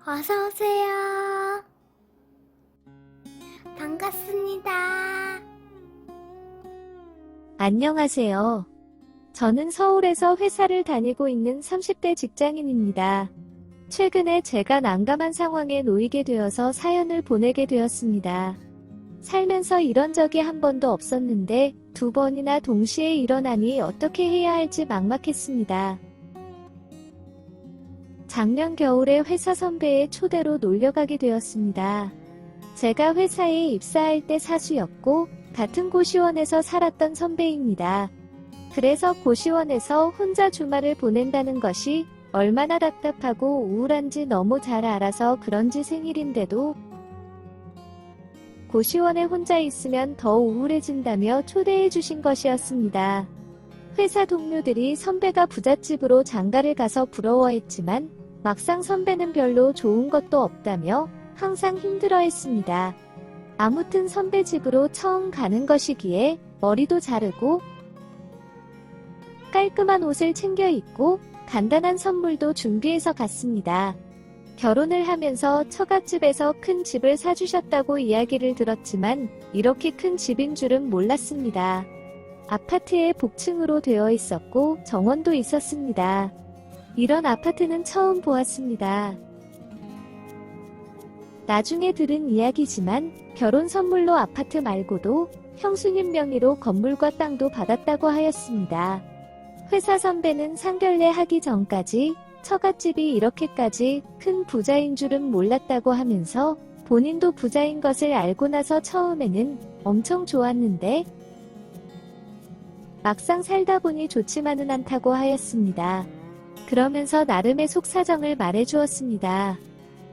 어서오세요. 반갑습니다. 안녕하세요. 저는 서울에서 회사를 다니고 있는 30대 직장인입니다. 최근에 제가 난감한 상황에 놓이게 되어서 사연을 보내게 되었습니다. 살면서 이런 적이 한 번도 없었는데 두 번이나 동시에 일어나니 어떻게 해야 할지 막막했습니다. 작년 겨울에 회사 선배의 초대로 놀려가게 되었습니다. 제가 회사에 입사할 때 사수였고 같은 고시원에서 살았던 선배입니다. 그래서 고시원에서 혼자 주말을 보낸다는 것이 얼마나 답답하고 우울한지 너무 잘 알아서 그런지 생일인데도 고시원에 혼자 있으면 더 우울해진다며 초대해 주신 것이었습니다. 회사 동료들이 선배가 부잣집으로 장가를 가서 부러워했지만 막상 선배는 별로 좋은 것도 없다며 항상 힘들어했습니다. 아무튼 선배 집으로 처음 가는 것이기에 머리도 자르고 깔끔한 옷을 챙겨 입고 간단한 선물도 준비해서 갔습니다. 결혼을 하면서 처갓집에서 큰 집을 사주셨다고 이야기를 들었지만 이렇게 큰 집인 줄은 몰랐습니다. 아파트에 복층으로 되어 있었고 정원도 있었습니다. 이런 아파트는 처음 보았습니다. 나중에 들은 이야기지만 결혼 선물로 아파트 말고도 형수님 명의로 건물과 땅도 받았다고 하였습니다. 회사 선배는 상견례 하기 전까지 처갓집이 이렇게까지 큰 부자인 줄은 몰랐다고 하면서 본인도 부자인 것을 알고 나서 처음에는 엄청 좋았는데 막상 살다 보니 좋지만은 않다고 하였습니다. 그러면서 나름의 속사정을 말해주었습니다.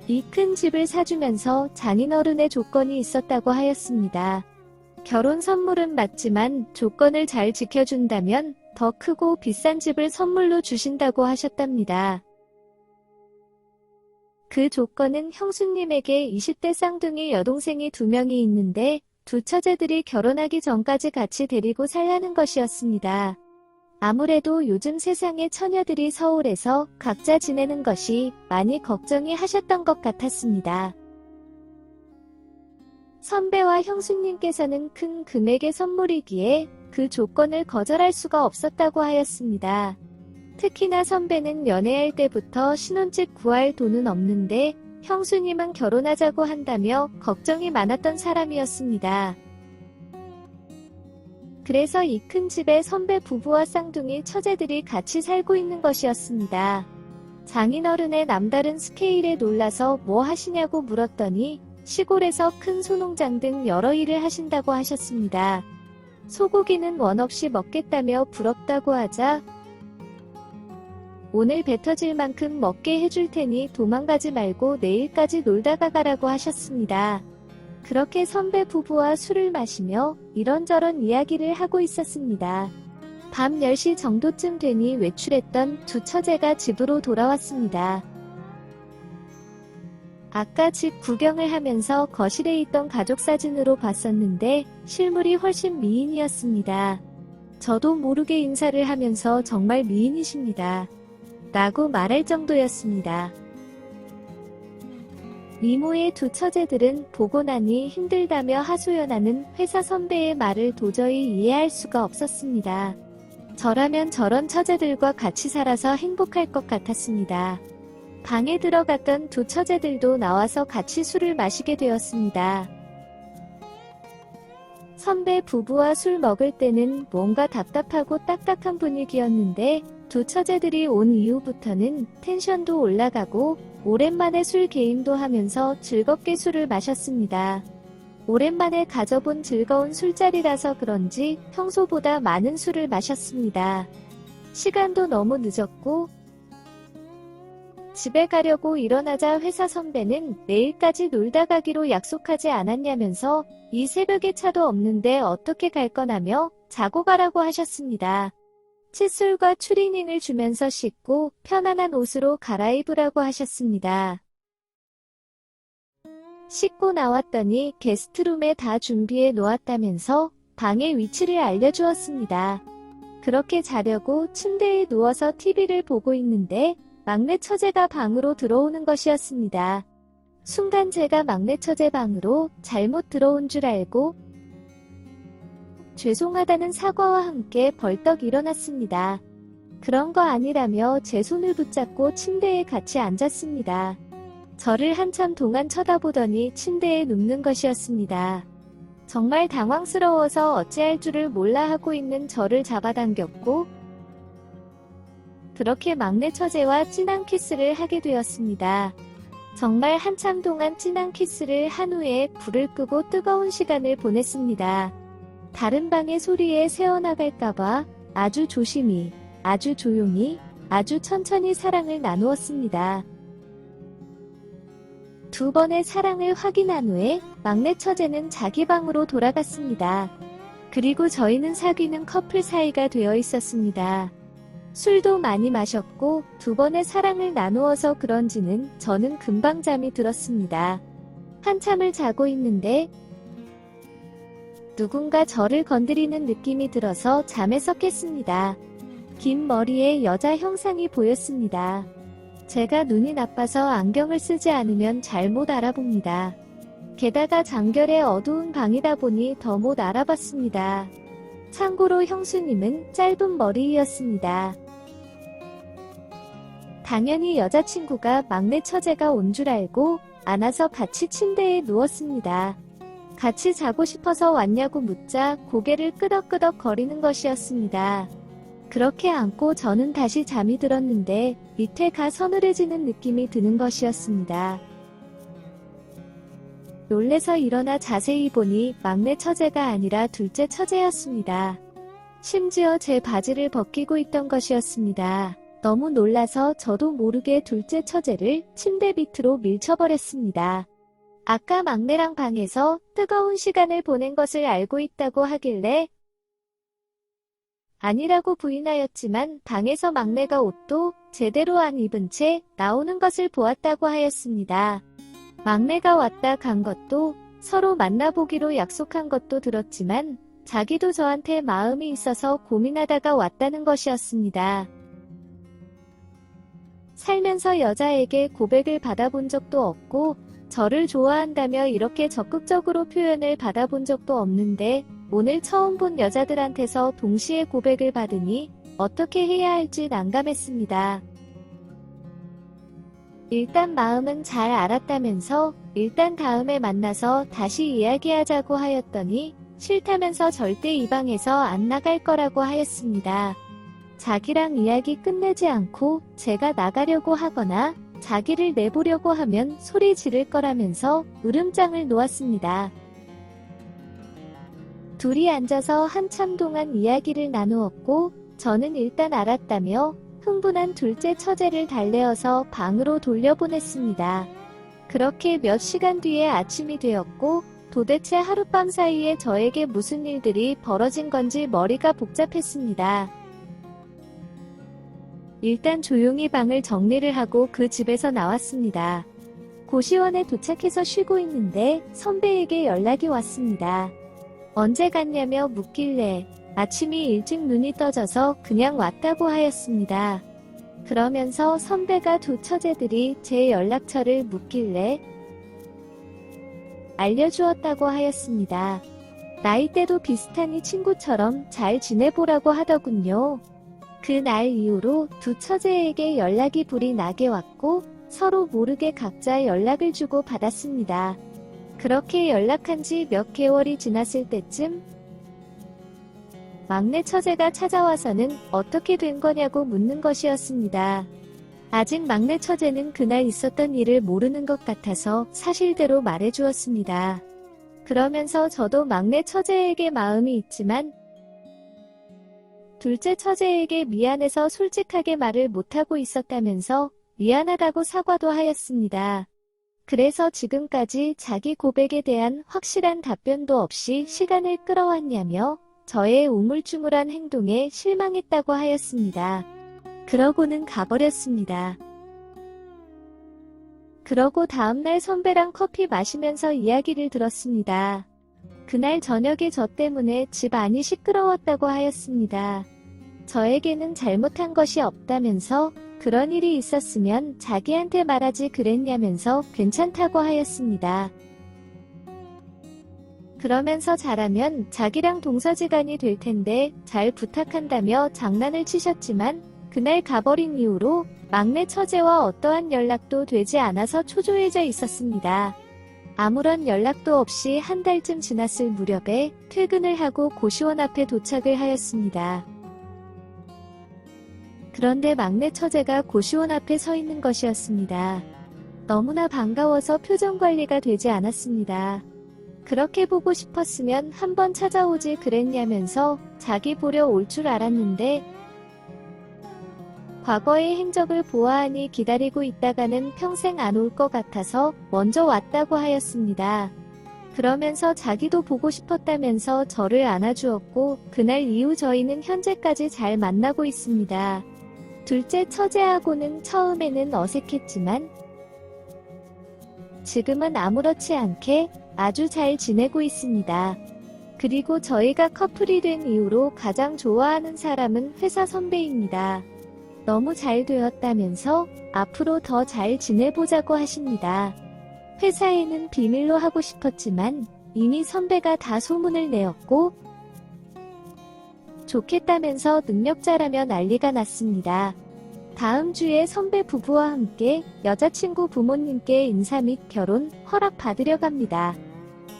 이 큰 집을 사주면서 장인어른의 조건이 있었다고 하였습니다. 결혼 선물은 맞지만 조건을 잘 지켜준다면 더 크고 비싼 집을 선물로 주신다고 하셨답니다. 그 조건은 형수님에게 20대 쌍둥이 여동생이 2명이 있는데 두 처제들이 결혼하기 전까지 같이 데리고 살라는 것이었습니다. 아무래도 요즘 세상의 처녀들이 서울에서 각자 지내는 것이 많이 걱정이 하셨던 것 같았습니다. 선배와 형수님께서는 큰 금액의 선물이기에 그 조건을 거절할 수가 없었다고 하였습니다. 특히나 선배는 연애할 때부터 신혼집 구할 돈은 없는데 형수님은 결혼하자고 한다며 걱정이 많았던 사람이었습니다. 그래서 이 큰 집에 선배 부부와 쌍둥이 처제들이 같이 살고 있는 것이었습니다. 장인어른의 남다른 스케일에 놀라서 뭐 하시냐고 물었더니 시골에서 큰 소농장 등 여러 일을 하신다고 하셨습니다. 소고기는 원 없이 먹겠다며 부럽다고 하자 오늘 배 터질 만큼 먹게 해줄 테니 도망가지 말고 내일까지 놀다가 가라고 하셨습니다. 그렇게 선배 부부와 술을 마시며 이런저런 이야기를 하고 있었습니다. 밤 10시 정도쯤 되니 외출했던 두 처제가 집으로 돌아왔습니다. 아까 집 구경을 하면서 거실에 있던 가족 사진으로 봤었는데 실물이 훨씬 미인이었습니다. 저도 모르게 인사를 하면서 정말 미인이십니다. 라고 말할 정도였습니다. 이모의 두 처제들은 보고 나니 힘들다며 하소연하는 회사 선배의 말을 도저히 이해할 수가 없었습니다. 저라면 저런 처제들과 같이 살아서 행복할 것 같았습니다. 방에 들어갔던 두 처제들도 나와서 같이 술을 마시게 되었습니다. 선배 부부와 술 먹을 때는 뭔가 답답하고 딱딱한 분위기였는데 두 처제들이 온 이후부터는 텐션도 올라가고 오랜만에 술 게임도 하면서 즐겁게 술을 마셨습니다. 오랜만에 가져본 즐거운 술자리라서 그런지 평소보다 많은 술을 마셨습니다. 시간도 너무 늦었고 집에 가려고 일어나자 회사 선배는 내일까지 놀다 가기로 약속하지 않았냐면서 이 새벽에 차도 없는데 어떻게 갈 거냐며 자고 가라고 하셨습니다. 칫솔과 추리닝을 주면서 씻고 편안한 옷으로 갈아입으라고 하셨습니다. 씻고 나왔더니 게스트룸에 다 준비해 놓았다면서 방의 위치를 알려주었습니다. 그렇게 자려고 침대에 누워서 TV를 보고 있는데 막내 처제가 방으로 들어오는 것이었습니다. 순간 제가 막내 처제 방으로 잘못 들어온 줄 알고 죄송하다는 사과와 함께 벌떡 일어났습니다. 그런 거 아니라며 제 손을 붙잡고 침대에 같이 앉았습니다. 저를 한참 동안 쳐다보더니 침대에 눕는 것이었습니다. 정말 당황스러워서 어찌할 줄을 몰라 하고 있는 저를 잡아당겼고 그렇게 막내 처제와 진한 키스를 하게 되었습니다. 정말 한참 동안 진한 키스를 한 후에 불을 끄고 뜨거운 시간을 보냈습니다. 다른 방의 소리에 새어나갈까봐 아주 조심히, 아주 조용히, 아주 천천히 사랑을 나누었습니다. 두 번의 사랑을 확인한 후에 막내 처제는 자기 방으로 돌아갔습니다. 그리고 저희는 사귀는 커플 사이가 되어 있었습니다. 술도 많이 마셨고 두 번의 사랑을 나누어서 그런지는 저는 금방 잠이 들었습니다. 한참을 자고 있는데 누군가 저를 건드리는 느낌이 들어서 잠에서 깼습니다. 긴 머리에 여자 형상이 보였습니다. 제가 눈이 나빠서 안경을 쓰지 않으면 잘 못 알아봅니다. 게다가 장결의 어두운 방이다 보니 더 못 알아봤습니다. 참고로 형수님은 짧은 머리이었습니다. 당연히 여자친구가 막내 처제가 온 줄 알고 안아서 같이 침대에 누웠습니다. 같이 자고 싶어서 왔냐고 묻자 고개를 끄덕끄덕 거리는 것이었습니다. 그렇게 안고 저는 다시 잠이 들었는데 밑에가 서늘해지는 느낌이 드는 것이었습니다. 놀래서 일어나 자세히 보니 막내 처제가 아니라 둘째 처제였습니다. 심지어 제 바지를 벗기고 있던 것이었습니다. 너무 놀라서 저도 모르게 둘째 처제를 침대 밑으로 밀쳐버렸습니다. 아까 막내랑 방에서 뜨거운 시간을 보낸 것을 알고 있다고 하길래 아니라고 부인하였지만 방에서 막내가 옷도 제대로 안 입은 채 나오는 것을 보았다고 하였습니다. 막내가 왔다 간 것도 서로 만나보기로 약속한 것도 들었지만 자기도 저한테 마음이 있어서 고민하다가 왔다는 것이었습니다. 살면서 여자에게 고백을 받아본 적도 없고 저를 좋아한다며 이렇게 적극적으로 표현을 받아본 적도 없는데 오늘 처음 본 여자들한테서 동시에 고백을 받으니 어떻게 해야 할지 난감했습니다. 일단 마음은 잘 알았다면서 일단 다음에 만나서 다시 이야기하자고 하였더니 싫다면서 절대 이 방에서 안 나갈 거라고 하였습니다. 자기랑 이야기 끝내지 않고 제가 나가려고 하거나 자기를 내보려고 하면 소리 지를 거라면서 울음장을 놓았습니다. 둘이 앉아서 한참 동안 이야기를 나누었고 저는 일단 알았다며 흥분한 둘째 처제를 달래어서 방으로 돌려보냈습니다. 그렇게 몇 시간 뒤에 아침이 되었고 도대체 하룻밤 사이에 저에게 무슨 일들이 벌어진 건지 머리가 복잡했습니다. 일단 조용히 방을 정리를 하고 그 집에서 나왔습니다. 고시원에 도착해서 쉬고 있는데 선배에게 연락이 왔습니다. 언제 갔냐며 묻길래 아침이 일찍 눈이 떠져서 그냥 왔다고 하였습니다. 그러면서 선배가 두 처제들이 제 연락처를 묻길래 알려주었다고 하였습니다. 나이대도 비슷하니 친구처럼 잘 지내보라고 하더군요. 그날 이후로 두 처제에게 연락이 불이 나게 왔고 서로 모르게 각자 연락을 주고 받았습니다. 그렇게 연락한 지 몇 개월이 지났을 때쯤 막내 처제가 찾아와서는 어떻게 된 거냐고 묻는 것이었습니다. 아직 막내 처제는 그날 있었던 일을 모르는 것 같아서 사실대로 말해주었습니다. 그러면서 저도 막내 처제에게 마음이 있지만 둘째 처제에게 미안해서 솔직하게 말을 못하고 있었다면서 미안하다고 사과도 하였습니다. 그래서 지금까지 자기 고백에 대한 확실한 답변도 없이 시간을 끌어왔냐며 저의 우물쭈물한 행동에 실망했다고 하였습니다. 그러고는 가버렸습니다. 그러고 다음날 선배랑 커피 마시면서 이야기를 들었습니다. 그날 저녁에 저 때문에 집 안이 시끄러웠다고 하였습니다. 저에게는 잘못한 것이 없다면서 그런 일이 있었으면 자기한테 말하지 그랬냐면서 괜찮다고 하였습니다. 그러면서 잘하면 자기랑 동서지간이 될 텐데 잘 부탁한다며 장난을 치셨지만 그날 가버린 이후로 막내 처제와 어떠한 연락도 되지 않아서 초조해져 있었습니다. 아무런 연락도 없이 한 달쯤 지났을 무렵에 퇴근을 하고 고시원 앞에 도착을 하였습니다. 그런데 막내 처제가 고시원 앞에 서 있는 것이었습니다. 너무나 반가워서 표정 관리가 되지 않았습니다. 그렇게 보고 싶었으면 한번 찾아오지 그랬냐면서 자기 보려 올 줄 알았는데 과거의 행적을 보아하니 기다리고 있다가는 평생 안 올 것 같아서 먼저 왔다고 하였습니다. 그러면서 자기도 보고 싶었다면서 저를 안아주었고 그날 이후 저희는 현재까지 잘 만나고 있습니다. 둘째 처제하고는 처음에는 어색했지만 지금은 아무렇지 않게 아주 잘 지내고 있습니다. 그리고 저희가 커플이 된 이후로 가장 좋아하는 사람은 회사 선배입니다. 너무 잘 되었다면서 앞으로 더 잘 지내보자고 하십니다. 회사에는 비밀로 하고 싶었지만 이미 선배가 다 소문을 내었고 좋겠다면서 능력자라며 난리가 났습니다. 다음 주에 선배 부부와 함께 여자친구 부모님께 인사 및 결혼 허락 받으려 갑니다.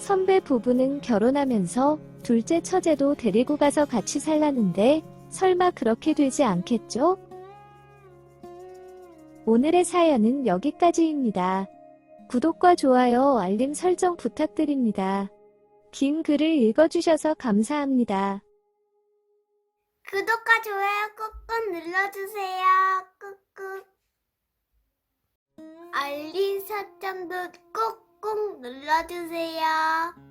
선배 부부는 결혼하면서 둘째 처제도 데리고 가서 같이 살라는데 설마 그렇게 되지 않겠죠? 오늘의 사연은 여기까지입니다. 구독과 좋아요, 알림 설정 부탁드립니다. 긴 글을 읽어주셔서 감사합니다. 구독과 좋아요 꾹꾹 눌러주세요. 꾹꾹. 알림 설정도 꾹꾹 눌러주세요.